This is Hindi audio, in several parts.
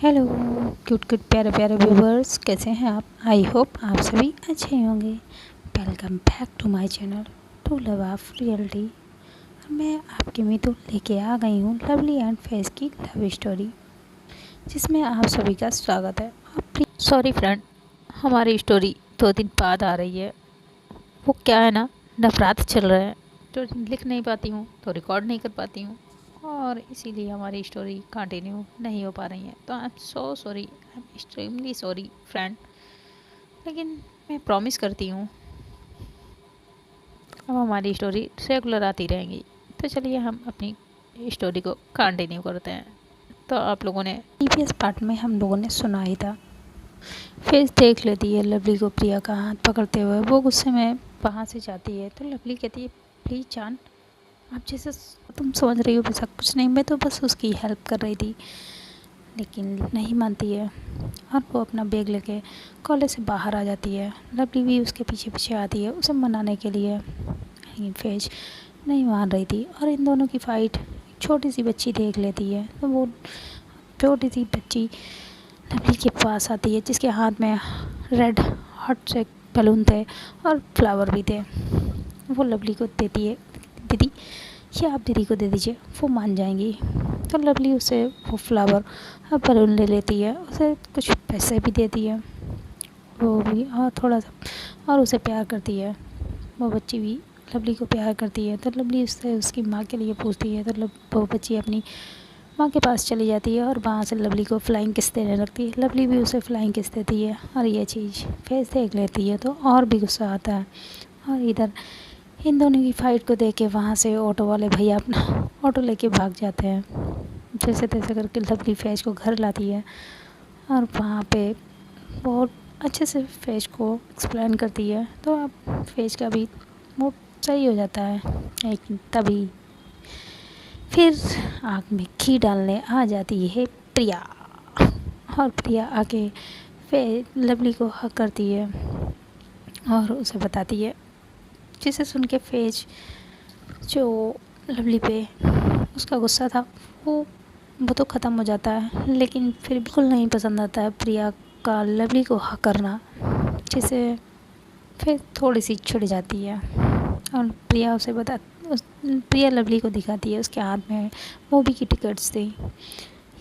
हेलो क्यूट क्यूट प्यारे प्यारे व्यूवर्स, कैसे हैं आप? आई होप आप सभी अच्छे होंगे। Welcome back to my channel to love of reality. मैं आपके मीतू लेके आ गई हूँ लवली एंड फेस की लव स्टोरी, जिसमें आप सभी का स्वागत है। सॉरी फ्रेंड, हमारी स्टोरी 2 दिन बाद आ रही है। वो क्या है ना, नवरात्र चल रहे हैं तो लिख नहीं पाती हूँ तो रिकॉर्ड नहीं कर पाती हूँ, और इसीलिए हमारी स्टोरी कंटिन्यू नहीं हो पा रही है। तो I am so sorry, I am extremely sorry friend, लेकिन मैं प्रॉमिस करती हूँ अब हमारी स्टोरी रेगुलर आती रहेंगी। तो चलिए हम अपनी स्टोरी को कंटिन्यू करते हैं। तो आप लोगों ने प्रीवियस पार्ट में हम लोगों ने सुना ही था, फेस देख लेती है लवली को प्रिया का हाथ पकड़ते हुए। वो गुस्से में वहाँ से जाती है तो लवली कहती है, प्लीज़ जान, आप जैसे तुम समझ रही हो वैसा कुछ नहीं, मैं तो बस उसकी हेल्प कर रही थी। लेकिन नहीं मानती है और वो अपना बैग लेके कॉलेज से बाहर आ जाती है। लवली भी उसके पीछे पीछे आती है उसे मनाने के लिए, लेकिन फेज नहीं मान रही थी। और इन दोनों की फ़ाइट छोटी सी बच्ची देख लेती है तो वो छोटी सी बच्ची लवली के पास आती है, जिसके हाथ में रेड हॉट से बलून थे और फ्लावर भी थे। वो लवली को देती है, दीदी ये आप दीदी को दे दीजिए, वो मान जाएंगी। तो लवली उसे वो फ्लावर और बलून ले लेती है, उसे कुछ पैसे भी देती है वो भी, और थोड़ा सा और उसे प्यार करती है। वो बच्ची भी लवली को प्यार करती है। तो लवली उससे उसकी माँ के लिए पूछती है, तो वो बच्ची अपनी माँ के पास चली जाती है और वहाँ से लवली को फ्लाइंग किस देने लगती है। लवली भी उसे फ्लाइंग किस देती है और ये चीज़ फेस देख लेती है तो और भी गुस्सा आता है। और इधर इन दोनों की फ़ाइट को देख के वहाँ से ऑटो वाले भैया अपना ऑटो लेके भाग जाते हैं। जैसे तैसे करके लवली फेज को घर लाती है और वहाँ पे बहुत अच्छे से फेज को एक्सप्लेन करती है। तो अब फेज का भी मूड सही हो जाता है। लेकिन तभी फिर आग में घी डालने आ जाती है प्रिया, और प्रिया आके लवली को हक करती है और उसे बताती है, जिसे सुन के फेज जो लवली पे उसका गुस्सा था वो तो ख़त्म हो जाता है। लेकिन फिर बिल्कुल नहीं पसंद आता है प्रिया का लवली को हक करना, जिसे फिर थोड़ी सी चिढ़ जाती है। और प्रिया उसे प्रिया लवली को दिखाती है उसके हाथ में मूवी की टिकट्स थी।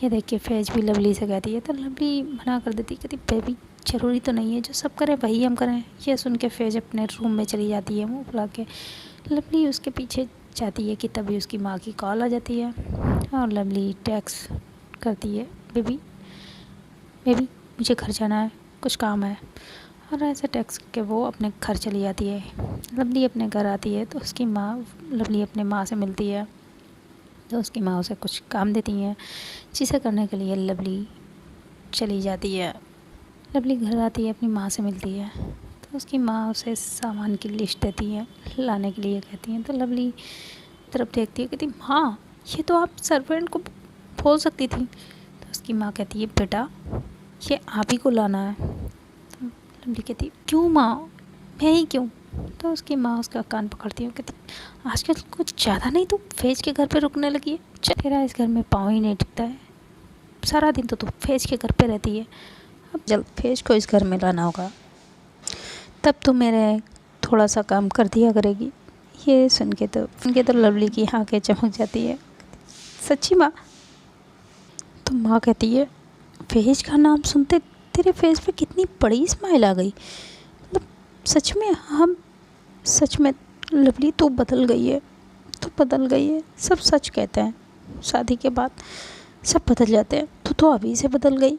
ये देख के फैज भी लवली से कहती है, तो लवली मना कर देती, कहती बेबी ज़रूरी तो नहीं है, जो सब करें वही हम करें। ये सुन के फैज अपने रूम में चली जाती है मुँह फुला के। लवली उसके पीछे जाती है कि तभी उसकी माँ की कॉल आ जाती है और लवली टैक्स करती है, बेबी बेबी मुझे घर जाना है, कुछ काम है। और ऐसे टैक्स के वो अपने घर चली जाती है। लवली अपने घर आती है तो उसकी माँ लवली अपने माँ से मिलती है, तो उसकी माँ उसे कुछ काम देती हैं, जिसे करने के लिए लवली चली जाती है। लवली घर आती है, अपनी माँ से मिलती है, तो उसकी माँ उसे सामान की लिस्ट देती है, लाने के लिए कहती हैं। तो लवली तरफ देखती है, कहती हाँ ये तो आप सर्वेंट को बोल सकती थी। तो उसकी माँ कहती है, बेटा ये आप ही को लाना है। तो लवली कहती क्यों माँ, मैं ही क्यों? तो उसकी माँ उसका कान पकड़ती है, कहती आजकल कुछ ज़्यादा नहीं तू फेज के घर पे रुकने लगी है, तेरा इस घर में पाँव ही नहीं टिकता है, सारा दिन तो तू फेज के घर पे रहती है, अब जल्द फेज को इस घर में लाना होगा, तब तो मेरे थोड़ा सा काम कर दिया करेगी। ये सुन के तो लवली की आँखें चमक जाती है, सच्ची माँ? तो माँ कहती है, फेज का नाम सुनते तेरे फेस पे कितनी बड़ी स्माइल आ गई, मतलब सच में हम सच में लवली तो बदल गई है, तो बदल गई है, सब सच कहते हैं, शादी के बाद सब बदल जाते हैं, तू तो अभी से बदल गई,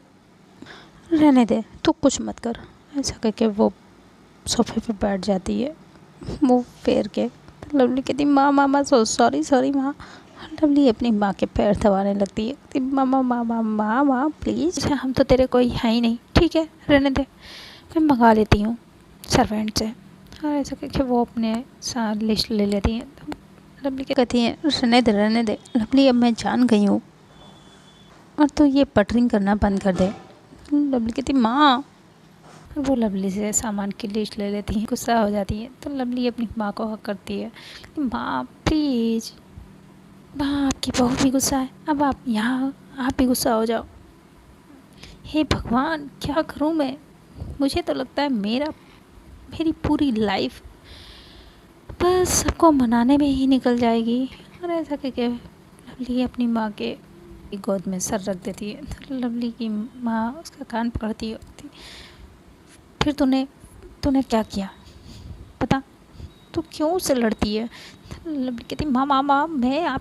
रहने दे तू कुछ मत कर। ऐसा करके वो सोफे पे बैठ जाती है मुँह फेर के। तो लवली कहती माँ माँ माँ सॉरी सॉरी माँ। लवली अपनी माँ के पैर दबाने लगती है, कहती माँ माँ माँ माँ माँ माँ प्लीज़, हम तो तेरे कोई है ही नहीं, ठीक है रहने दे, मैं मंगा लेती हूँ सर्वेंट से। और ऐसा करके वो अपने साथ लिस्ट ले लेती हैं। तो लवली क्या कहती हैं, रहने दे लवली, अब मैं जान गई हूँ और तो ये बटरिंग करना बंद कर दे। लवली कहती माँ, और वो लवली से सामान की लिस्ट ले लेती हैं, गुस्सा हो जाती है। तो लवली अपनी माँ को हक करती है, माँ प्लीज़, माँ आपकी बहू भी गुस्सा है, अब आप यहाँ आप भी गुस्सा हो जाओ। हे भगवान, क्या करूँ मैं? मुझे तो लगता है मेरी पूरी लाइफ बस सबको मनाने में ही निकल जाएगी। और ऐसा करके लवली अपनी माँ के गोद में सर रख देती है। तो लवली की माँ उसका कान पकड़ती है, फिर तूने तूने क्या किया पता, तू क्यों उससे लड़ती है? तो लवली कहती, माँ माँ माँ, मैं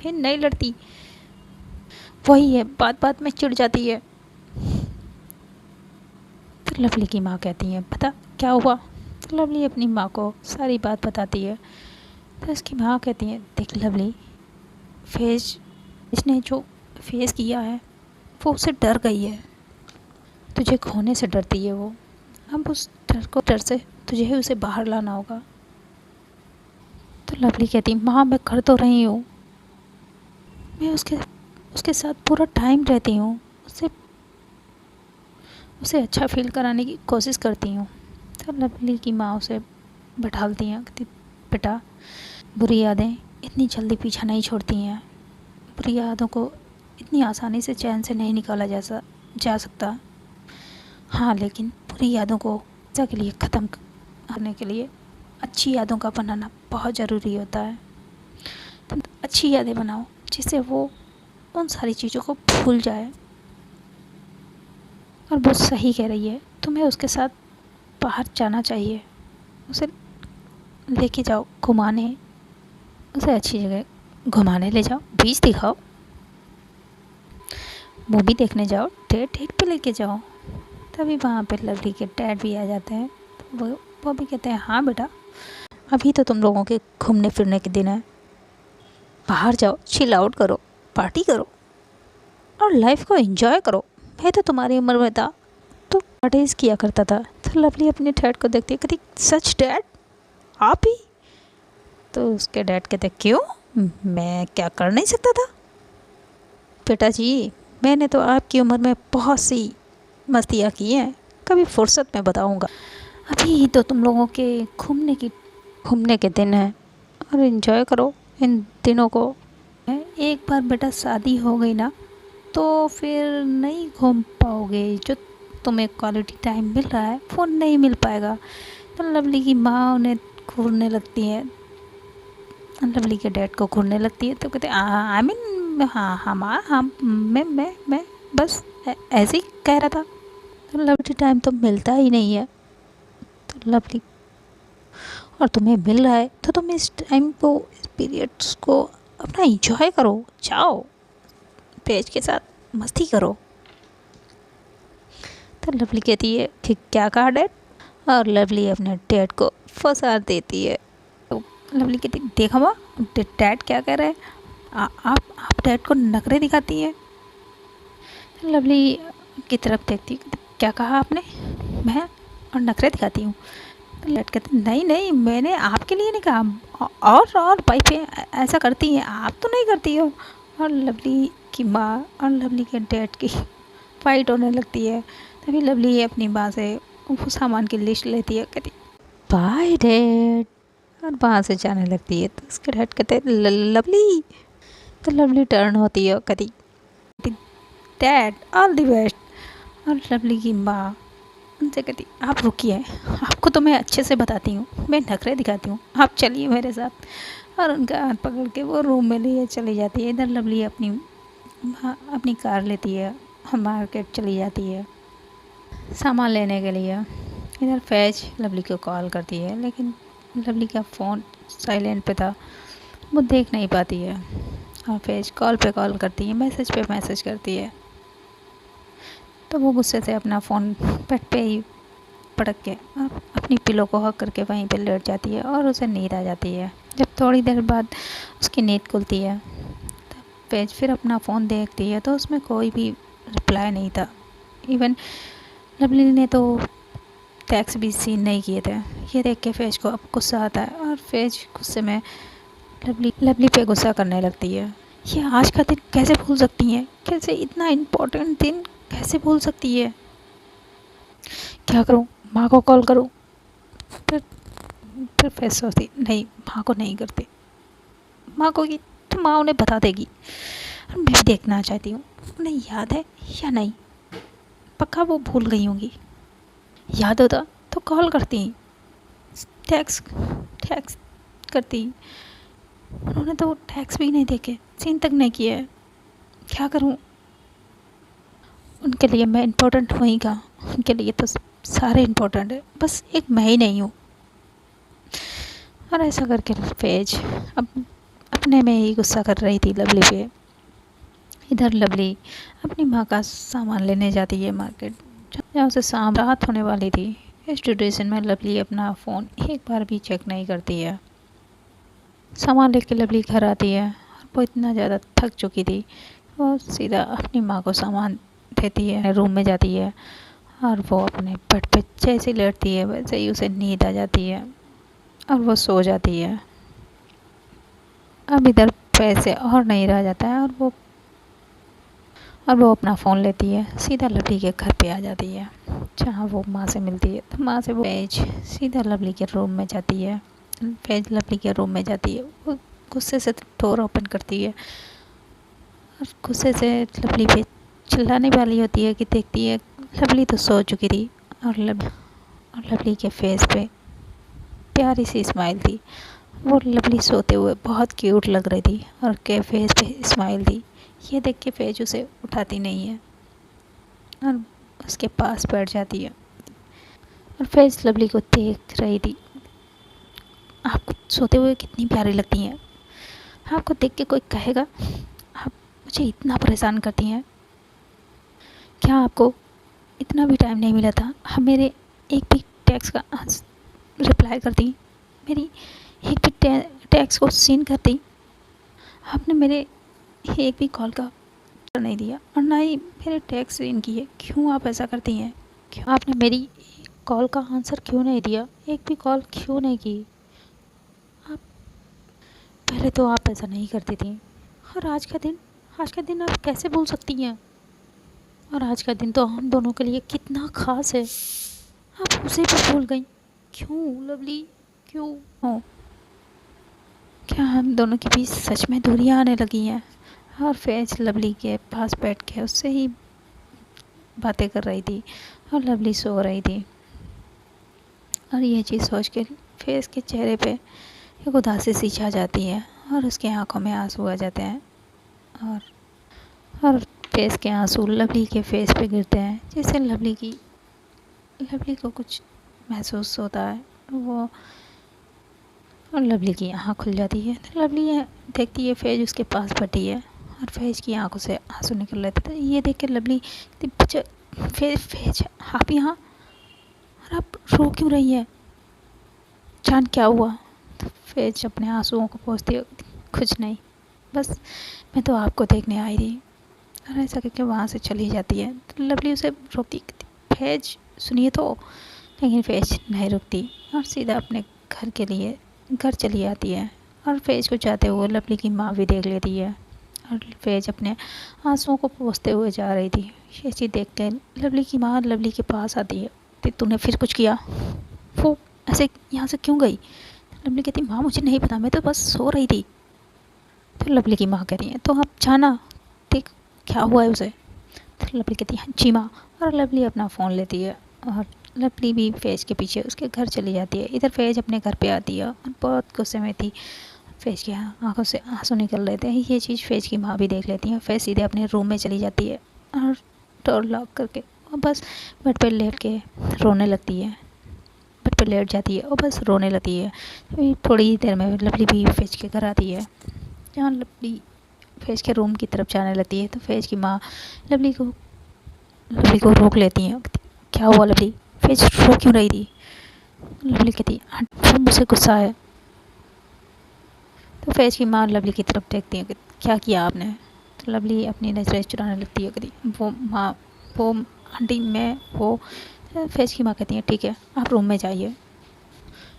नहीं लड़ती। वही है, बात बात में चिढ़ जाती है। तो लवली की माँ कहती है, पता क्या हुआ? तो लवली अपनी माँ को सारी बात बताती है। तो उसकी माँ कहती है, देख लवली, फेज इसने जो फेस किया है वो उससे डर गई है, तुझे खोने से डरती है वो। अब उस डर से तुझे ही उसे बाहर लाना होगा। तो लवली कहती, माँ मैं कर तो रही हूँ, मैं उसके उसके साथ पूरा टाइम रहती हूँ, उससे उसे अच्छा फील कराने की कोशिश करती हूँ। तो लवली की माँ उसे बैठालती हैं, कहती, बेटा बुरी यादें इतनी जल्दी पीछा नहीं छोड़ती हैं, बुरी यादों को इतनी आसानी से चैन से नहीं निकाला जा सकता। हाँ, लेकिन बुरी यादों को हमेशा के लिए ख़त्म करने के लिए अच्छी यादों का बनाना बहुत ज़रूरी होता है। तुम अच्छी यादें बनाओ जिससे वो उन सारी चीज़ों को भूल जाए। और वो सही कह रही है, तुम्हें उसके साथ बाहर जाना चाहिए, उसे लेके जाओ घुमाने, उसे अच्छी जगह घुमाने ले जाओ, बीच दिखाओ, मूवी देखने जाओ, डेट पे लेके जाओ। तभी वहाँ पे लवली के डैड भी आ जाते हैं। तो वो भी कहते हैं, हाँ बेटा, अभी तो तुम लोगों के घूमने फिरने के दिन है, बाहर जाओ, चिल आउट करो, पार्टी करो और लाइफ को एंजॉय करो। मैं तो तुम्हारी उम्र में था तो पार्टीज किया करता था। तो लवली अपने डैड को देखती है, कहती, सच डैड, आप ही? तो उसके डैड कहते, क्यों, मैं क्या कर नहीं सकता था? बेटा जी, मैंने तो आपकी उम्र में बहुत सी मस्तियाँ की हैं, कभी फुर्सत में बताऊंगा। अभी तो तुम लोगों के घूमने के दिन हैं और एंजॉय करो इन दिनों को। एक बार बेटा शादी हो गई ना तो फिर नहीं घूम पाओगे, जो तुम्हें क्वालिटी टाइम मिल रहा है वो नहीं मिल पाएगा। तो लवली की माँ उन्हें घूरने लगती है, लवली के डैड को घूरने लगती है। तो कहते, आई मीन, हाँ हाँ माँ, हाँ मैं बस ऐसे ही कह रहा था। तो लवली टाइम तो मिलता ही नहीं है। तो लवली, और तुम्हें मिल रहा है तो तुम इस टाइम को, इस पीरियड्स को अपना इंजॉय करो, जाओ पेज के साथ मस्ती करो। तो लवली कहती है कि क्या कहा डैड, और लवली अपने डैड को फंसा देती है। तो लवली कहती, देखा माँ, डैड क्या कह रहे हैं, आप डैड को नखरे दिखाती है। तो लवली की तरफ देखती है, क्या कहा आपने, मैं और नखरे दिखाती हूँ? तो डैड कहते, नहीं नहीं, मैंने आपके लिए नहीं कहा, और वाइफें ऐसा करती हैं, आप तो नहीं करती हो। और लवली की माँ और लवली के डैड की फाइट होने लगती है। तभी लवली अपनी माँ से वो सामान की लिस्ट लेती है, कहती, बाय डैड, और वहाँ से जाने लगती है। तो उसके डैड कहते, लवली। तो लवली टर्न होती है, कहती, डैड ऑल द बेस्ट। और लवली की माँ उनसे कहती, आप रुकिए, आपको तो मैं अच्छे से बताती हूँ, मैं नखरे दिखाती हूँ, आप चलिए मेरे साथ। और उनका हाथ पकड़ के वो रूम में लिए चली जाती है। इधर लवली अपनी कार लेती है और मार्केट चली जाती है सामान लेने के लिए। इधर फैज लवली को कॉल करती है, लेकिन लवली का फ़ोन साइलेंट पे था, वो देख नहीं पाती है। और फैज कॉल पे कॉल करती है, मैसेज पे मैसेज करती है। तो वो गुस्से से अपना फ़ोन बेड पे ही पटक के अपनी पिलो को हक करके वहीं पे लेट जाती है और उसे नींद आ जाती है। जब थोड़ी देर बाद उसकी नींद खुलती है तो फैज फिर अपना फ़ोन देखती है, तो उसमें कोई भी रिप्लाई नहीं था। इवन लवली ने तो टैक्स भी सीन नहीं किए थे। ये देख के फैज को अब गुस्सा आता है और फैज गुस्से में लवली पे गुस्सा करने लगती है। ये आज का दिन कैसे भूल सकती हैं, कैसे इतना इम्पोर्टेंट दिन कैसे भूल सकती है? क्या करूँ, माँ को कॉल करूँ? फिर फिर फैज सोचती, नहीं, माँ को नहीं करती, माँ को की तो माँ उन्हें बता देगी। और मैं भी देखना चाहती हूँ उन्हें याद है या नहीं। पक्का वो भूल गई होंगी, याद होता तो कॉल करती, टैक्स टैक्स करती। उन्होंने तो टैक्स भी नहीं देखे, सीन तक नहीं किया है। क्या करूं, उनके लिए मैं इम्पोर्टेंट हुई का, उनके लिए तो सारे इम्पोर्टेंट है, बस एक मैं ही नहीं हूँ। और ऐसा करके फैज अब अपने में ही गुस्सा कर रही थी लवली पे। इधर लवली अपनी माँ का सामान लेने जाती है मार्केट, जहाँ उसे शाम रात होने वाली थी। इस ड्यूरेशन में लवली अपना फ़ोन एक बार भी चेक नहीं करती है। सामान लेके लवली घर आती है और वो इतना ज़्यादा थक चुकी थी, वो सीधा अपनी माँ को सामान देती है, रूम में जाती है और वो अपने बेड पे जैसे लेटती है वैसे ही उसे नींद आ जाती है और वो सो जाती है। अब इधर पैसे और नहीं रह जाता है और वो अपना फ़ोन लेती है, सीधा लवली के घर पे आ जाती है, जहाँ वो माँ से मिलती है। तो माँ से वो फैज सीधा लवली के रूम में जाती है। फैज लवली के रूम में जाती है, वो गुस्से से डोर ओपन करती है और गुस्से से लवली पे चिल्लाने वाली होती है कि देखती है लवली तो सो चुकी थी और लवली के फेस पे प्यारी सी स्माइल थी। वो लवली सोते हुए बहुत क्यूट लग रही थी और के फेस पे स्माइल थी। ये देख के फैज उसे उठाती नहीं है और उसके पास बैठ जाती है और फैज लवली को देख रही थी। आपको सोते हुए कितनी प्यारी लगती हैं, आपको देख के कोई कहेगा आप मुझे इतना परेशान करती हैं, क्या आपको इतना भी टाइम नहीं मिला था हम मेरे एक भी टेक्स्ट का रिप्लाई करती, मेरी एक भी टेक्स्ट को सीन करती, आपने मेरे एक भी कॉल का उत्तर नहीं दिया और ना ही मेरे टेक्स्ट सीन किए। क्यों आप ऐसा करती हैं, क्यों आपने मेरी कॉल का आंसर क्यों नहीं दिया, एक भी कॉल क्यों नहीं की। आप पहले तो आप ऐसा नहीं करती थी और आज का दिन आप कैसे भूल सकती हैं। और आज का दिन तो हम दोनों के लिए कितना ख़ास है, आप उसे भी भूल गई। क्यों लवली, क्यों हो, क्या हम दोनों के बीच सच में दूरियां आने लगी हैं। और फैज लवली के पास बैठ के उससे ही बातें कर रही थी और लवली सो रही थी। और ये चीज़ सोच के फैज के चेहरे पे एक उदासी सी छा जाती है और उसके आंखों में आंसू आ जाते हैं और फेस के आंसू लवली के फेस पे गिरते हैं, जिससे लवली को कुछ महसूस होता है। वो और लवली की आँख खुल जाती है। लवली देखती है फैज उसके पास बैठी है और फैज की आंखों से आंसू निकल रहे थे। ये देख के लवली फैज आप यहाँ, और आप रो क्यों रही है, जान क्या हुआ। तो फैज अपने आंसुओं को पोंछती है, कुछ नहीं, बस मैं तो आपको देखने आई थी। और ऐसा करके वहाँ से चली जाती है। तो लवली उसे रोकती, फैज सुनिए तो, लेकिन फैज नहीं रुकती और सीधा अपने घर चली आती है। और फैज को जाते हुए लवली की माँ भी देख लेती है और फैज अपने आंसुओं को पोंछते हुए जा रही थी। ये चीज़ देख कर लवली की माँ लवली के पास आती है, तो तूने फिर कुछ किया, वो ऐसे यहाँ से क्यों गई। लवली कहती माँ मुझे नहीं पता, मैं तो बस सो रही थी। तो लवली की माँ कह रही है तो आप जाना देख क्या हुआ है उसे। तो लवली कहती है हाँ जी माँ। और लवली अपना फ़ोन लेती है और लवली भी फैज के पीछे उसके घर चली जाती है। इधर फैज अपने घर पे आती है और बहुत गुस्से में थी, फैज की आंखों से आंसू निकल रहे थे। ये चीज़ फैज की माँ भी देख लेती है। फैज सीधे अपने रूम में चली जाती है और डोर लॉक करके और बस बेड पर लेट के रोने लगती है, बेड पर लेट जाती है और बस रोने लगती है। अभी थोड़ी ही देर में लवली भी फैज के घर आती है, जहाँ लवली फैज के रूम की तरफ जाने लगती है। तो फैज की माँ लवली को रोक लेती हैं। क्या हुआ लवली, फैज रो क्यों रही थी। लवली कहती वो मुझसे गुस्सा है। तो फैज की माँ लवली की तरफ देखती है कि क्या किया आपने। तो लवली अपनी नजरें चुराने लगती है, कहती वो आंटी मैं वो। फैज की माँ कहती है ठीक है आप रूम में जाइए।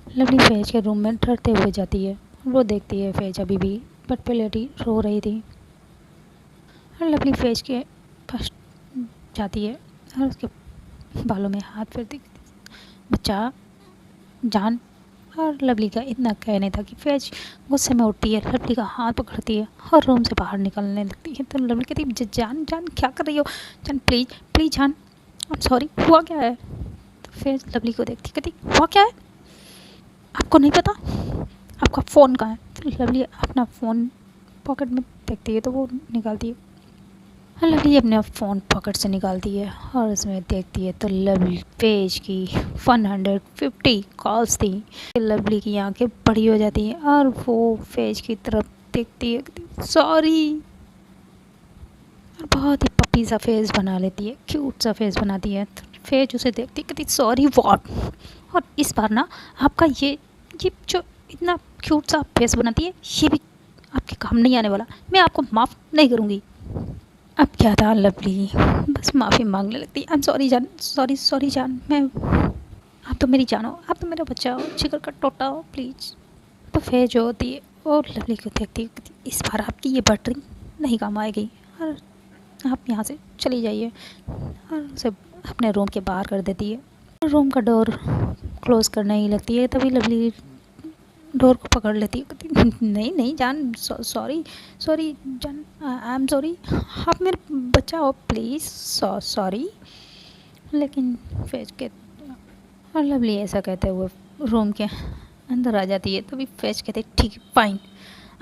लवली फैज के रूम में डरते हुए जाती है। वो देखती है फैज अभी भी बेड पे लेटी रो रही थी। और लवली फैज के पास जाती है और उसके बालों में हाथ फेरती, बच्चा जान। और लवली का इतना कहने था कि फैज गुस्से में उठती है, लवली का हाथ पकड़ती है और रूम से बाहर निकलने लगती है। तो लवली कहती है जान क्या कर रही हो, जान प्लीज़ जान। I'm सॉरी, हुआ क्या है? तो फिर लवली को देखती कहती हुआ क्या है, आपको नहीं पता, आपका फ़ोन कहाँ है? तो लवली अपना फ़ोन पॉकेट में देखती है तो वो निकालती है। हाँ, लवली अपना फ़ोन पॉकेट से निकालती है और उसमें देखती है तो लवली पेज की 150 कॉल्स थी। लवली की आंखें बड़ी हो जाती हैं और वो पेज की तरफ देखती है, सॉरी, और बहुत ही पपी सा फेस बना लेती है, क्यूट सा फेस बनाती है। तो फेज उसे देखती कहती सॉरी वॉट, और इस बार ना आपका ये जो इतना क्यूट सा फेस बनाती है ये भी आपके काम नहीं आने वाला, मैं आपको माफ़ नहीं करूँगी। अब क्या था, लवली बस माफ़ी मांगने लगती, आई एम सॉरी जान, सॉरी सॉरी जान, मैं, आप तो मेरी जान हो, आप तो मेरा बच्चा हो, जिगर का टोटा हो, प्लीज़। तो फेज जो होती है और लवली को देखती है, कहती, इस बार आपकी ये बैटरी नहीं काम आएगी और आप यहाँ से चली जाइए, और उसे अपने रूम के बाहर कर देती है। रूम का डोर क्लोज़ करने ही लगती है तभी लवली डोर को पकड़ लेती है, कहती नहीं नहीं जान, सॉरी सॉरी जान, आई एम सॉरी, आप मेरे बच्चा हो, प्लीज़, सॉरी। लेकिन फेज के, और लवली ऐसा कहते हुए रूम के अंदर आ जाती है तभी फेज कहते ठीक है फाइन,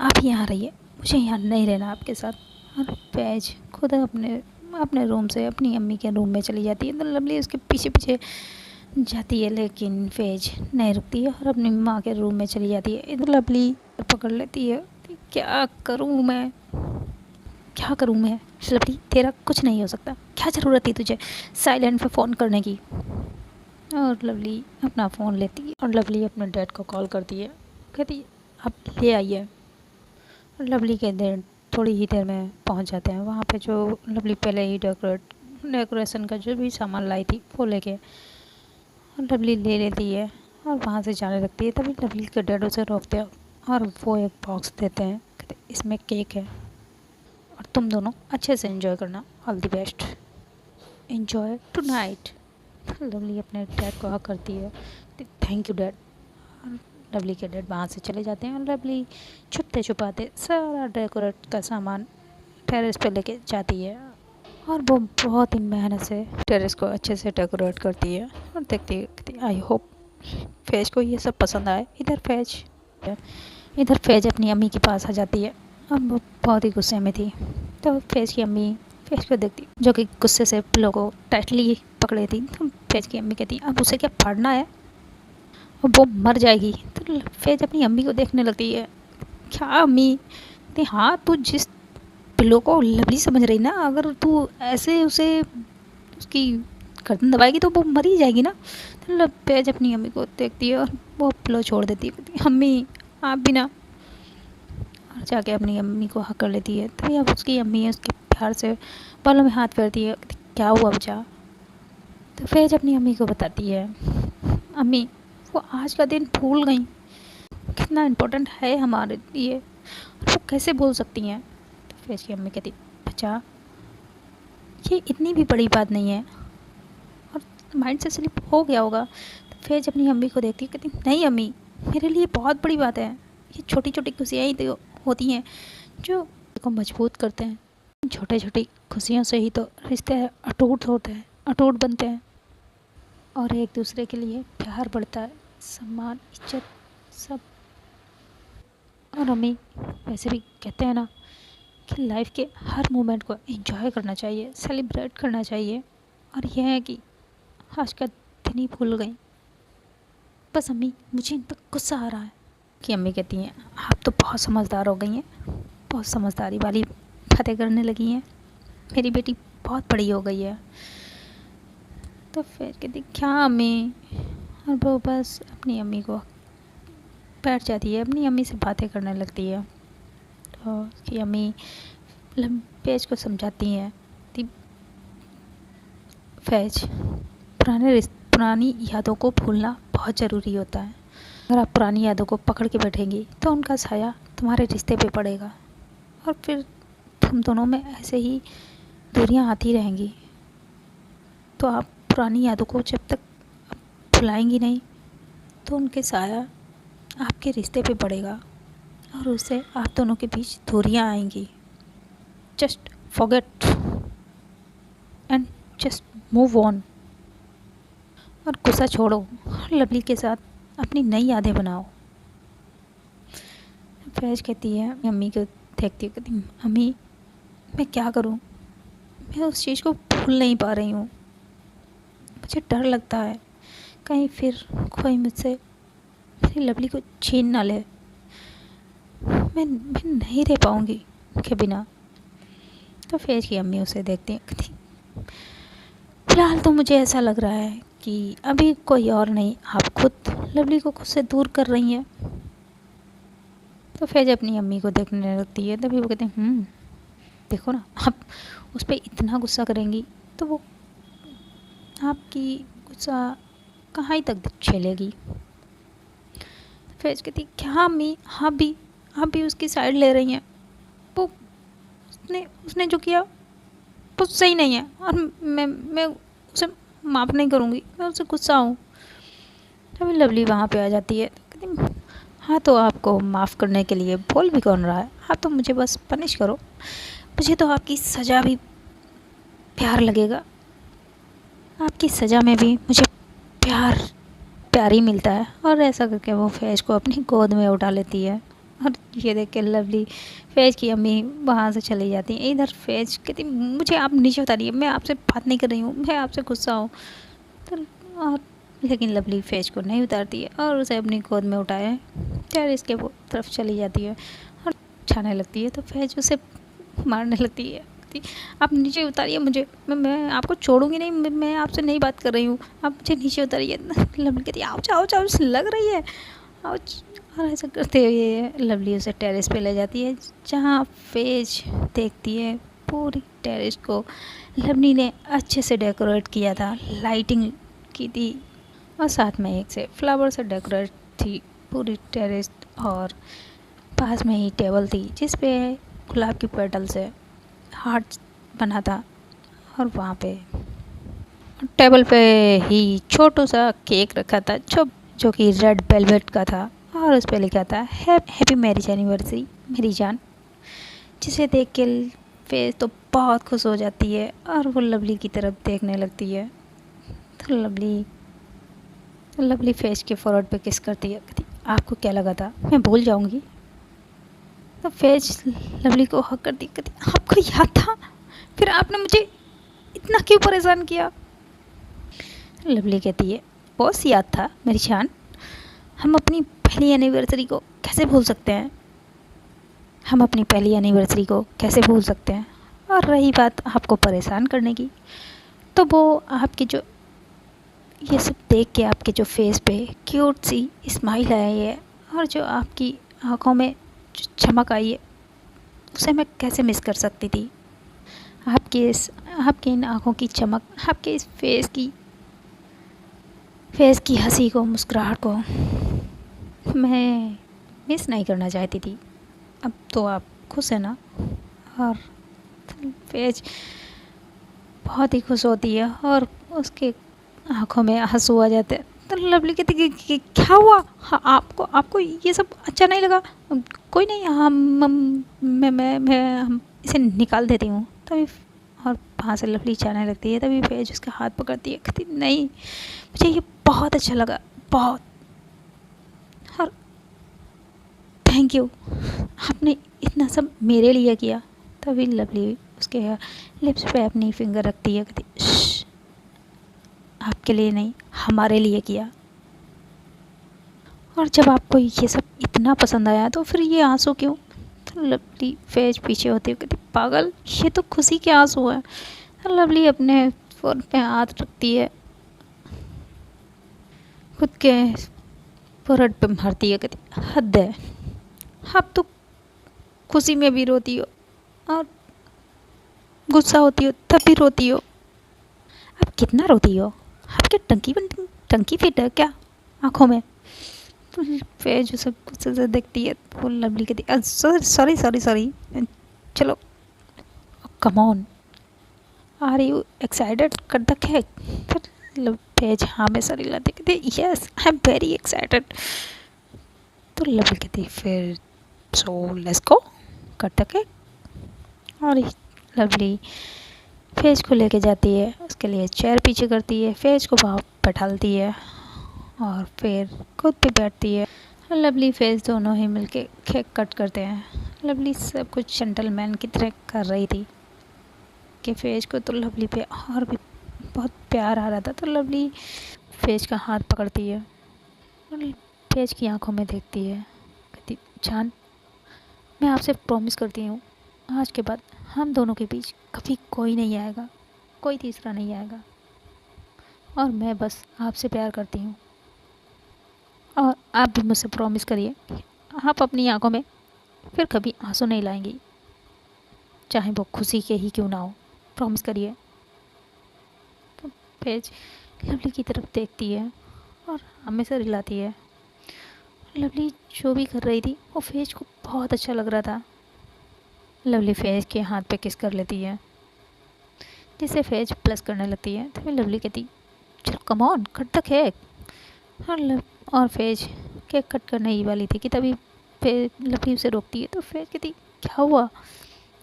आप यहाँ रहिए, मुझे यहाँ नहीं रहना आपके साथ। और पेज खुद अपने अपने रूम से अपनी अम्मी के रूम में चली जाती है तो लवली उसके पीछे पीछे जाती है, लेकिन फेज नहीं रुकती है और अपनी माँ के रूम में चली जाती है। इधर लवली पकड़ लेती है, क्या करूँ मैं, क्या करूँ मैं, लवली तेरा कुछ नहीं हो सकता, क्या ज़रूरत थी तुझे साइलेंट पे फ़ोन करने की। और लवली अपना फ़ोन लेती है और लवली अपने डैड को कॉल करती है, कहती आप ले आइए। और लवली के देर थोड़ी ही देर में पहुंच जाते हैं वहाँ पे, जो लवली पहले ही डेकोरेशन का जो भी सामान लाई थी वो लेके, और लवली ले लेती है और वहाँ से जाने लगती है तभी लवली के डैड उसे रोकते हैं और वो एक बॉक्स देते हैं, कहते इसमें केक है और तुम दोनों अच्छे से एंजॉय करना, all the best, enjoy tonight. Lovely अपने डैड को हक करती है, थैंक यू डैड। और लवली के डैड वहाँ से चले जाते हैं और लवली छुपते छुपाते सारा डेकोरेट का सामान टेरेस पे लेके जाती है और वो बहुत ही मेहनत से टेरेस को अच्छे से डेकोरेट करती है और देखती आई होप फैज को ये सब पसंद आए। इधर फैज अपनी अम्मी के पास आ जाती है, अब वो बहुत ही गुस्से में थी तो फैज की अम्मी फैज को देखती जो कि गुस्से से पिलो को टाइटली पकड़े थी, तो फैज की अम्मी कहती अब उसे क्या फाड़ना है, वो मर जाएगी। तो फैज अपनी अम्मी को देखने लगती है, क्या अम्मी, कहती हाँ तू जिस पिल्लो को लवली समझ रही ना, अगर तू ऐसे उसे उसकी गर्दन दबाएगी तो वो मर ही जाएगी ना। तो फैज अपनी अम्मी को देखती है और वो पिल्लो छोड़ देती है, कहती अम्मी आप भी ना, और जाके अपनी अम्मी को हक कर लेती है। तभी अब उसकी अम्मी उसके प्यार से बालों में हाथ फेरती है, क्या हुआ बच्चा। तो फैज अपनी अम्मी को बताती है, अम्मी वो आज का दिन भूल गई, कितना इम्पोर्टेंट है हमारे लिए, और वो कैसे भूल सकती हैं। तो फैज की अम्मी कहती बच्चा ये इतनी भी बड़ी बात नहीं है और माइंड से स्लिप हो गया होगा। तो फैज अपनी अम्मी को देखती कहती नहीं अम्मी मेरे लिए बहुत बड़ी बात है, ये छोटी छोटी खुशियाँ ही तो होती हैं जो को मजबूत करते हैं, छोटे छोटी खुशियों से ही तो रिश्ते अटूट होते हैं, अटूट बनते हैं और एक दूसरे के लिए प्यार बढ़ता है, सम्मान इज्जत सब। और अम्मी वैसे भी कहते हैं ना कि लाइफ के हर मोमेंट को एंजॉय करना चाहिए, सेलिब्रेट करना चाहिए, और यह है कि आज का दिन ही भूल गई। बस अम्मी मुझे इन पर गुस्सा आ रहा है। कि अम्मी कहती हैं आप तो बहुत समझदार हो गई हैं, बहुत समझदारी वाली बातें करने लगी हैं, मेरी बेटी बहुत बड़ी हो गई है। तो फिर कहती क्या अम्मी, और वो बस अपनी अम्मी को बैठ जाती है, अपनी अम्मी से बातें करने लगती है। तो उसकी अम्मी फैज को समझाती हैं कि फैज पुरानी यादों को भूलना बहुत ज़रूरी होता है, अगर आप पुरानी यादों को पकड़ के बैठेंगी तो उनका साया तुम्हारे रिश्ते पे पड़ेगा और फिर तुम दोनों में ऐसे ही दूरियां आती रहेंगी। तो आप पुरानी यादों को जब तक भुलाएंगी नहीं तो उनके साया आपके रिश्ते पे पड़ेगा और उससे आप दोनों के बीच दूरियां आएंगी। Just forget and just move on. और गुस्सा छोड़ो और लवली के साथ अपनी नई यादें बनाओ। फैज कहती है अम्मी को देखती है, कहती अम्मी मैं क्या करूं, मैं उस चीज़ को भूल नहीं पा रही हूँ, मुझे डर लगता है कहीं फिर कोई मुझसे मेरी लवली को छीन ना ले, मैं नहीं रह पाऊँगी के बिना। तो फैज की अम्मी उसे देखती हैं, कहती फ़िलहाल तो मुझे ऐसा लग रहा है कि अभी कोई और नहीं, आप खुद लवली को खुद से दूर कर रही हैं। तो फैज अपनी अम्मी को देखने लगती है, तभी वो कहते हैं देखो ना, आप उस पर इतना गुस्सा करेंगी तो वो आपकी गुस्सा कहाँ ही तक झेलेगी। फैज कहती क्या अम्मी, आप भी उसकी साइड ले रही हैं, वो उसने जो किया वो सही नहीं है और मैं उसे माफ़ नहीं करूँगी, मैं उससे गुस्सा हूँ। तभी लवली वहाँ पे आ जाती है, कहती हाँ तो आपको माफ़ करने के लिए बोल भी कौन रहा है, आप तो मुझे बस पनिश करो, मुझे तो आपकी सज़ा भी प्यार लगेगा, आपकी सज़ा में भी मुझे प्यार ही मिलता है। और ऐसा करके वो फैज को अपनी गोद में उठा लेती है। और ये देख के लवली फैज की अम्मी वहाँ से चली जाती है। इधर फैज कहती मुझे आप नीचे उतारिए, मैं आपसे बात नहीं कर रही हूँ, मैं आपसे गुस्सा हूँ। तो और लेकिन लवली फैज को नहीं उतारती है और उसे अपनी गोद में उठाए टेरेस के वो तरफ चली जाती है और छाने लगती है। तो फैज उसे मारने लगती है, आप नीचे उतारिए मुझे, मैं आपको छोड़ूंगी नहीं, मैं आपसे नहीं बात कर रही हूँ, आप मुझे नीचे उतारिए। लवली कहती है आओ आओ लग रही है आओ। और ऐसा करते हुए लवली उसे टेरेस पे ले जाती है, जहाँ फैज देखती है पूरी टेरेस को लवली ने अच्छे से डेकोरेट किया था, लाइटिंग की थी और साथ में एक से फ्लावर से डेकोरेट थी पूरी टेरेस। और पास में ही टेबल थी जिस पे गुलाब की पेटल से हार्ट बना था। और वहाँ पे टेबल पे ही छोटू सा केक रखा था जो कि रेड वेलवेट का था और उस पे लिखा था हैप्पी मैरिज एनिवर्सरी मेरी जान, जिसे देख के फेस तो बहुत खुश हो जाती है और वो लवली की तरफ देखने लगती है। तो लवली फेस के फोरहेड पे किस करती है, कहती आपको क्या लगा था मैं भूल जाऊंगी। तो फेस लवली को हक करती, कहती आपको याद था, फिर आपने मुझे इतना क्यों परेशान किया। लवली कहती है बॉस याद था मेरी जान, हम अपनी पहली एनिवर्सरी को कैसे भूल सकते हैं, हम अपनी पहली एनिवर्सरी को कैसे भूल सकते हैं। और रही बात आपको परेशान करने की, तो वो आपकी जो ये सब देख के आपके जो फेस पे क्यूट सी स्माइल आई है और जो आपकी आँखों में जो चमक आई है, उसे मैं कैसे मिस कर सकती थी। आपकी इन आँखों की चमक, आपके इस फेस की हंसी को, मुस्कुराहट को मैं मिस नहीं करना चाहती थी। अब तो आप खुश हैं ना। और फेज बहुत ही खुश होती है और उसके आँखों में आंसू आ जाते हैं। तो लवली कहती कि क्या हुआ, हाँ आपको ये सब अच्छा नहीं लगा, कोई नहीं, हम इसे निकाल देती हूँ। तभी और वहाँ से लवली जाने लगती है, तभी फेज उसका हाथ पकड़ती है, कहती नहीं मुझे ये बहुत अच्छा लगा, बहुत, और थैंक यू, आपने इतना सब मेरे लिए किया। तभी लवली उसके लिप्स पे अपनी फिंगर रखती है, कहती आपके लिए नहीं, हमारे लिए किया। और जब आपको ये सब इतना पसंद आया तो फिर ये आंसू क्यों। तो लवली फेज पीछे होती है, कहती पागल, ये तो खुशी के आंसू है। तो लवली अपने फोन पे हाथ रखती है, खुद के फोरहेड पे मारती है, कहती हद है, आप तो खुशी में भी रोती हो और गुस्सा होती हो तब भी रोती हो, आप कितना रोती हो, आपके टंकी फिट है क्या आँखों में। तो फिर जो सब गुस्से से देखती है वो लवली कहती सॉरी चलो come on, are you excited cut the cake. फिर पेज हाँ में सर हिलाते, कहते yes I am very excited. तो लवली कहती फिर so let's go cut the cake. और लवली फेज को लेके जाती है, उसके लिए चेयर पीछे करती है, फेज को वहाँ बैठालती है और फिर खुद भी बैठती है। लवली फेज दोनों ही मिलके केक कट करते हैं। लवली सब कुछ जेंटलमैन की तरह कर रही थी कि फेज को तो लवली पे और भी बहुत प्यार आ रहा था, तो लवली फेज का हाथ पकड़ती है और फेज की आंखों में देखती है, कहती जान, मैं आपसे प्रॉमिस करती हूँ आज के बाद हम दोनों के बीच कभी कोई नहीं आएगा, कोई तीसरा नहीं आएगा, और मैं बस आपसे प्यार करती हूँ। और आप भी मुझसे प्रॉमिस करिए कि आप अपनी आंखों में फिर कभी आंसू नहीं लाएंगी, चाहे वो खुशी के ही क्यों ना हो, प्रॉमिस करिए। तो पेज लवली की तरफ देखती है और हमेशा रिलाती है। लवली जो भी कर रही थी वो फेज को बहुत अच्छा लग रहा था। लवली फेज के हाथ पे किस कर लेती है, जिससे फेज प्लस करने लगती है। तभी लवली कहती चलो come on cut the cake. और फेज केक कट करने ही वाली थी कि तभी लवली उसे रोकती है। तो फेज कहती क्या हुआ।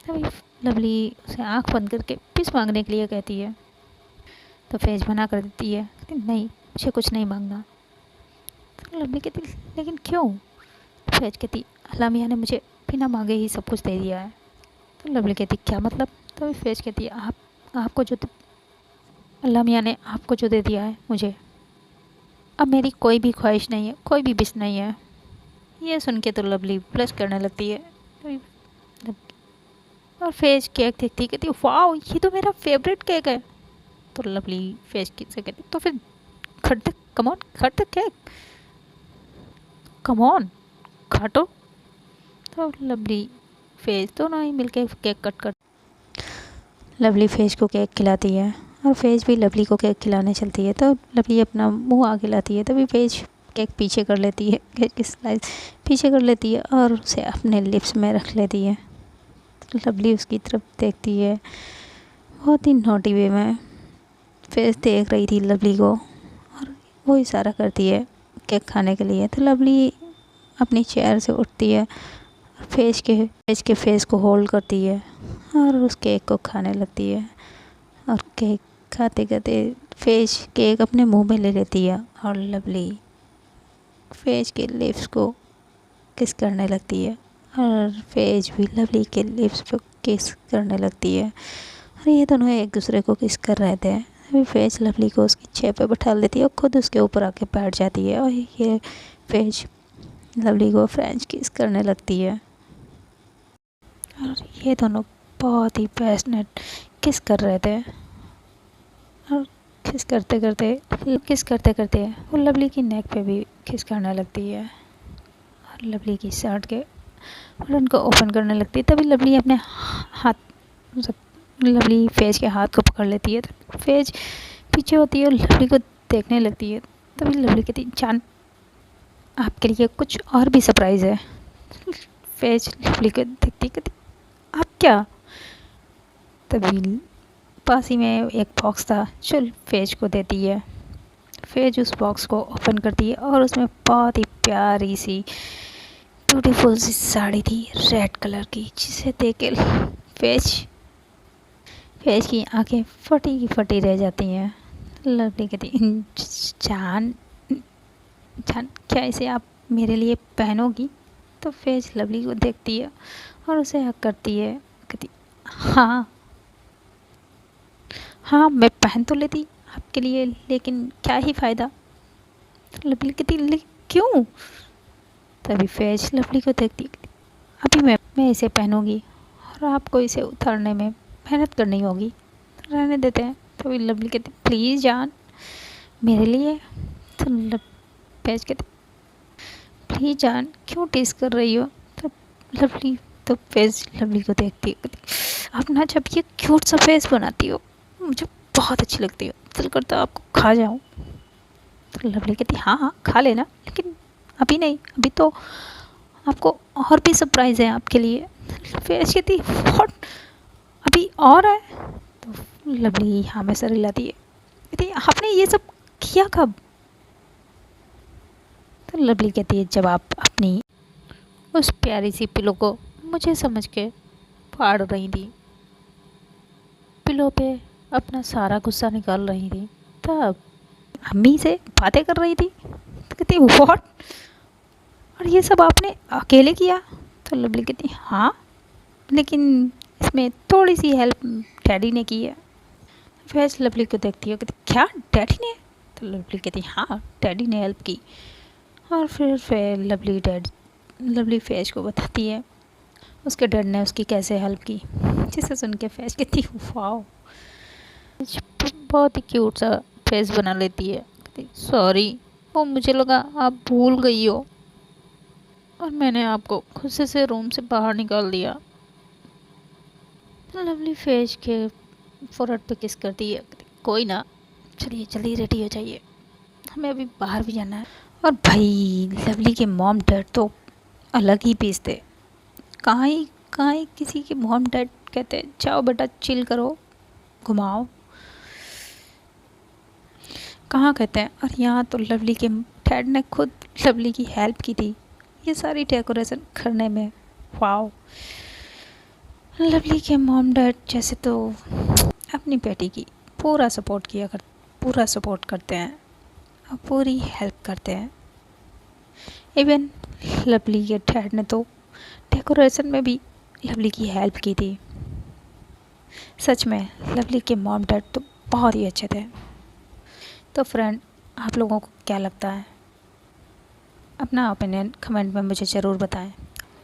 तभी लवली उसे आंख बंद करके पिस मांगने के लिए कहती है। तो फेज मना कर देती है, कहती नहीं मुझे कुछ नहीं मांगना। तो लवली कहती लेकिन क्यों। फेज कहती अल्लाह मियाँ ने मुझे बिना मांगे ही सब कुछ दे दिया है। तो लवली कहती क्या मतलब। तो फेज कहती है आपको जो अल्लाह मियाँ ने आपको जो दे दिया है मुझे, अब मेरी कोई भी ख्वाहिश नहीं है, कोई भी विश नहीं है। ये सुन के तो लवली ब्लश करने लगती है। और फेज केक देखती कहती वाह ये तो मेरा फेवरेट केक है। तो लवली फेज से कहती तो फिर खट दे, कम ऑन खट दे केक, कम ऑन काटो। तो लवली फेज दोनों ही मिलके केक कट कर लवली फेज को केक खिलाती है और फेज भी लवली को केक खिलाने चलती है। तो लवली अपना मुंह आगे लाती है, तभी फेज केक पीछे कर लेती है, केक की स्लाइस पीछे कर लेती है और उसे अपने लिप्स में रख लेती है। तो लवली उसकी तरफ देखती है बहुत ही नॉटी वे में। फेज देख रही थी लवली को और वो इशारा करती है केक खाने के लिए। तो लवली अपनी चेयर से उठती है, फेज के फेस को होल्ड करती है और उस केक को खाने लगती है। और केक खाते खाते फेज केक अपने मुंह में ले लेती है और लवली फेज के लिप्स को किस करने लगती है और फेज भी लवली के लिप्स पे किस करने लगती है। और ये दोनों एक दूसरे को किस कर रहे थे। अभी फेज लवली को उसकी छह पे बैठा लेती है और खुद उसके ऊपर आके बैठ जाती है और ये फेज लवली को फ्रेंच किस करने लगती है। और ये दोनों बहुत ही पैशनेट किस कर रहे थे। और किस करते करते वो लवली की नेक पे भी किस करने लगती है और लवली की शर्ट के बटन को ओपन करने लगती है। तभी लवली अपने हाथ लवली फेज के हाथ को पकड़ लेती है। तो फेज पीछे होती है और लवली को देखने लगती है। तभी लवली कहती जान आपके लिए कुछ और भी सरप्राइज़ है। फेज लवली को देखती कहती आप क्या। तभी पास ही में एक बॉक्स था जो फेज को देती है। फेज उस बॉक्स को ओपन करती है और उसमें बहुत ही प्यारी सी ब्यूटीफुल सी साड़ी थी रेड कलर की, जिसे देख के फेज की आंखें फटी की फटी रह जाती हैं। लवली कहती जान क्या इसे आप मेरे लिए पहनोगी। तो फेज लवली को देखती है और उसे हक करती है, कहती हाँ मैं पहन तो लेती आपके लिए, लेकिन क्या ही फ़ायदा। लवली कहती लेकिन क्यों। तभी फेज लवली को देखती अभी मैं इसे पहनूंगी और आपको इसे उतारने में मेहनत करनी होगी, रहने देते हैं। तभी लवली कहती प्लीज़ जान मेरे लिए। तो फेज कहती प्लीज़ जान क्यों टीस कर रही हो। तो फेज लवली को देखती है, आप ना जब ये क्यूट सा फेस बनाती हो मुझे बहुत अच्छी लगती हो, दिल करता आपको खा जाऊँ। तो लवली कहती हाँ खा लेना, लेकिन अभी नहीं, अभी तो आपको और भी सरप्राइज़ है आपके लिए। फेज कहती व्हाट अभी और है। तो लवली हाँ में सर हिलाती है, कहती आपने ये सब किया कब। तो लवली कहती है जब आप अपनी उस प्यारी सी पिलो को मुझे समझ के फाड़ रही थी, पिलो पे अपना सारा गुस्सा निकाल रही थी, तब अम्मी से बातें कर रही थी। तो कहती व्हाट, और ये सब आपने अकेले किया? तो लवली कहती हाँ, लेकिन इसमें थोड़ी सी हेल्प डैडी ने की है। फैज़ लवली को देखती है, कहती क्या डैडी ने? तो लवली कहती हाँ, डैडी ने हेल्प की। और फिर लवली फैज़ को बताती है उसके डैड ने उसकी कैसे हेल्प की, जिसे सुन के फैज़ कहती वाओ, बहुत ही क्यूट सा फेस बना लेती है। सॉरी, वो मुझे लगा आप भूल गई हो और मैंने आपको खुद से रूम से बाहर निकाल दिया। लवली फेस के फोरहेड पे किस करती है। कोई ना, चलिए जल्दी रेडी हो जाइए, हमें अभी बाहर भी जाना है। और भाई लवली के मॉम डैड तो अलग ही पीस थे। कहाँ ही किसी के मॉम डैड कहते जाओ बेटा चिल करो, घुमाओ, कहाँ कहते हैं। और यहाँ तो लवली के डैड ने खुद लवली की हेल्प की थी ये सारी डेकोरेशन करने में। वाओ, लवली के मॉम डैड जैसे तो अपनी बेटी की पूरा सपोर्ट करते हैं और पूरी हेल्प करते हैं। इवन लवली के डैड ने तो डेकोरेशन में भी लवली की हेल्प की थी। सच में लवली के मॉम डैड तो बहुत ही अच्छे थे। तो फ्रेंड, आप लोगों को क्या लगता है? अपना ओपिनियन कमेंट में मुझे ज़रूर बताएं।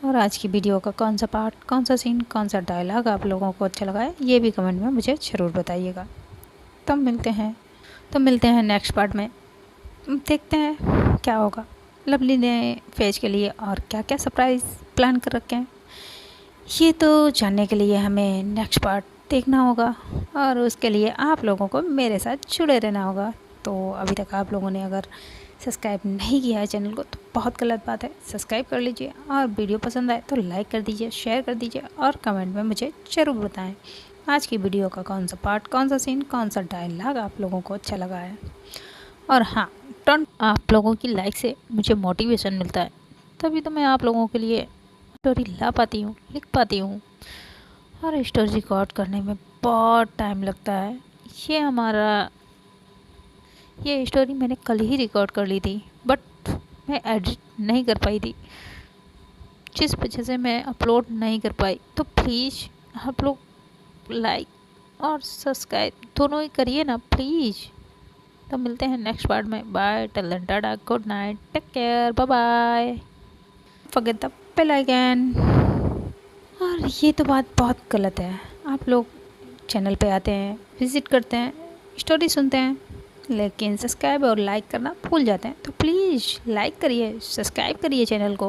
और आज की वीडियो का कौन सा पार्ट, कौन सा सीन, कौन सा डायलॉग आप लोगों को अच्छा लगा है, ये भी कमेंट में मुझे ज़रूर बताइएगा। तो मिलते हैं नेक्स्ट पार्ट में। देखते हैं क्या होगा, लवली ने फेज के लिए और क्या क्या सरप्राइज़ प्लान कर रखे हैं, ये तो जानने के लिए हमें नेक्स्ट पार्ट देखना होगा। और उसके लिए आप लोगों को मेरे साथ जुड़े रहना होगा। तो अभी तक आप लोगों ने अगर सब्सक्राइब नहीं किया है चैनल को तो बहुत गलत बात है, सब्सक्राइब कर लीजिए। और वीडियो पसंद आए तो लाइक कर दीजिए, शेयर कर दीजिए और कमेंट में मुझे ज़रूर बताएं आज की वीडियो का कौन सा पार्ट, कौन सा सीन, कौन सा डायलॉग आप लोगों को अच्छा लगा है। और हाँ, आप लोगों की लाइक से मुझे मोटिवेशन मिलता है, तभी तो मैं आप लोगों के लिए स्टोरी ला पाती हूँ, लिख पाती हूँ। और स्टोरी रिकॉर्ड करने में बहुत टाइम लगता है। ये स्टोरी मैंने कल ही रिकॉर्ड कर ली थी, बट मैं एडिट नहीं कर पाई थी, जिस वजह से मैं अपलोड नहीं कर पाई। तो प्लीज़ आप लोग लाइक और सब्सक्राइब दोनों ही करिए ना प्लीज़। तो मिलते हैं नेक्स्ट पार्ट में। Bye, till then tata, good night, take care, bye bye, forget the bell icon. और ये तो बात बहुत गलत है, आप लोग चैनल पे आते हैं, विज़िट करते हैं, स्टोरी सुनते हैं, लेकिन सब्सक्राइब और लाइक करना भूल जाते हैं। तो प्लीज़ लाइक करिए, सब्सक्राइब करिए चैनल को।